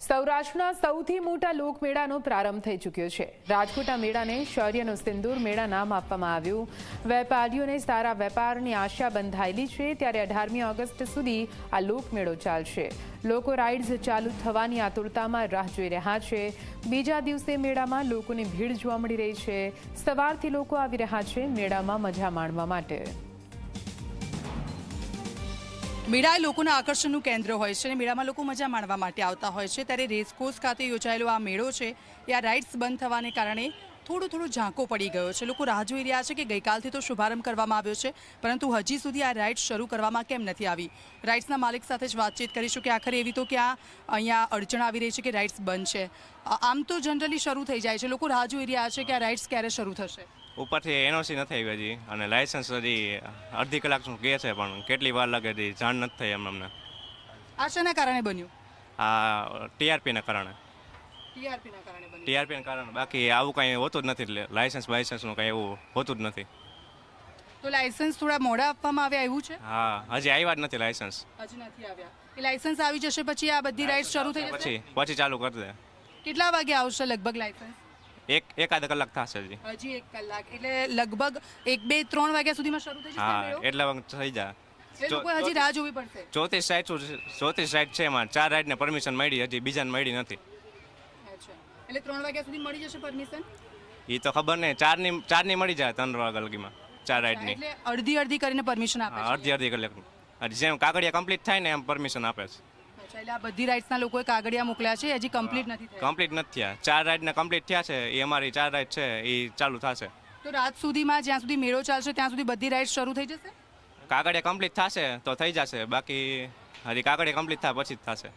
સૌરાષ્ટ્રના સૌથી મોટા લોકમેળાનો પ્રારંભ થઈ ચૂક્યો છે। રાજકોટના મેળાને શૌર્યનો સિંદૂર મેળા નામ આપવામાં આવ્યું। વેપારીઓને સારા વેપારની આશા બંધાયેલી છે, ત્યારે 18મી ઓગસ્ટ સુધી આ લોકમેળો ચાલશે। લોકો રાઇડ્સ ચાલુ થવાની આતુરતામાં રાહ જોઈ રહ્યા છે। બીજા દિવસે મેળામાં લોકોની ભીડ જોવા મળી રહી છે। સવારથી લોકો આવી રહ્યા છે મેળામાં મજા માણવા માટે। મેળા એ લોકોના આકર્ષણનું કેન્દ્ર હોય છે અને મેળામાં લોકો મજા માણવા માટે આવતા હોય છે। ત્યારે રેસકોર્સ ખાતે યોજાયેલો આ મેળો છે એ આ રાઇડ્સ બંધ થવાને કારણે થોડો ઝાંકો પડી ગયો છે। લોકો રાહ જોઈ રહ્યા છે કે ગઈકાલથી તો શુભારંભ કરવામાં આવ્યો છે, પરંતુ હજી સુધી આ રાઇડ્સ શરૂ કરવામાં કેમ નથી આવી। રાઇડ્સના માલિક સાથે જ વાતચીત કરીશું કે આખરે એવી તો ક્યાં અહીંયા અડચણ આવી રહી છે કે રાઇડ્સ બંધ છે। આમ તો જનરલી શરૂ થઈ જાય છે, લોકો રાહ જોઈ રહ્યા છે કે આ રાઇડ્સ ક્યારે શરૂ થશે। ઉપરથી એનઓસી નથી આવી હજી અને લાયસન્સ હજી અડધી કલાકનું કહે છે, પણ કેટલી વાર લાગે હજી જાણ નથી થઈ અમને। આ શેના કારણે બન્યું? આ ટીઆરપીના કારણે બન્યું। બાકી આવું કંઈ હોતું જ નથી, લાયસન્સનું કંઈ એવું હોતું જ નથી। તો લાયસન્સ થોડા મોડા આપવામાં આવ્યા એવું છે? હા, હજી આવ્યા જ નથી લાયસન્સ। હજી નથી આવ્યા। એ લાયસન્સ આવી જશે પછી આ બધી રાઇડ્સ શરૂ થઈ જશે? પછી ચાલુ કરી દે। કેટલા વાગે આવશે લગભગ લાયસન્સ? એકાદ કલાક થશે હજી। 1 કલાક એટલે લગભગ 1, 2, 3 વાગ્યા સુધીમાં શરૂ થઈ જશે? હા, એટલે થઈ જાય। એ લોકો હજી રાહ જોવી પડશે। 34 સાઇટ છે, એમાં 4 રાઇડને પરમિશન મળી, હજી બીજાને મળી નથી। અચ્છા, એટલે 3 વાગ્યા સુધી મળી જશે પરમિશન? એ તો ખબર નહીં, 4ની મળી જાય 3 વાગ્યા લગીમાં 4 રાઇડની। એટલે અડધી કરીને પરમિશન આપે છે? અડધી કલાક, જેમ કાગળિયા કમ્પ્લીટ થાય ને એમ પરમિશન આપે છે। એટલે આ બધી રાઇડ્સના લોકોએ કાગળિયા મોકલ્યા છે, હજી કમ્પ્લીટ નથી થયા? કમ્પ્લીટ નથી થયા। 4 રાઇડને કમ્પ્લીટ થયા છે, એ અમારી 4 રાઇડ છે એ ચાલુ થશે। તો રાત સુધીમાં જ્યાં સુધી મેળો ચાલશે ત્યાં સુધી બધી રાઇડ શરૂ થઈ જશે? કાગળિયા કમ્પ્લીટ થશે તો થઈ જશે, બાકી હજી કાગળિયા કમ્પ્લીટ થાય પછી જ થશે।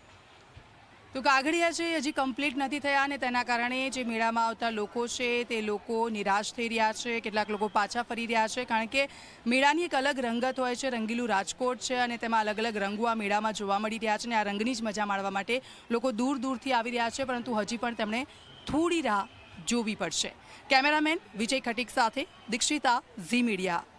તો કાગળિયા છે હજી કમ્પ્લીટ નથી થયા અને તેના કારણે જે મેળામાં આવતા લોકો છે તે લોકો નિરાશ થઈ રહ્યા છે। કેટલાક લોકો પાછા ફરી રહ્યા છે, કારણ કે મેળાની એક અલગ રંગત હોય છે, રંગીલું રાજકોટ છે અને તેમાં અલગ અલગ રંગો આ મેળામાં જોવા મળી રહ્યા છે અને આ રંગની જ મજા માણવા માટે લોકો દૂરથી આવી રહ્યા છે, પરંતુ હજી પણ તેમણે થોડી રાહ જોવી પડશે। કેમેરામેન વિજય ખટીક સાથે દીક્ષિતા, ઝી મીડિયા।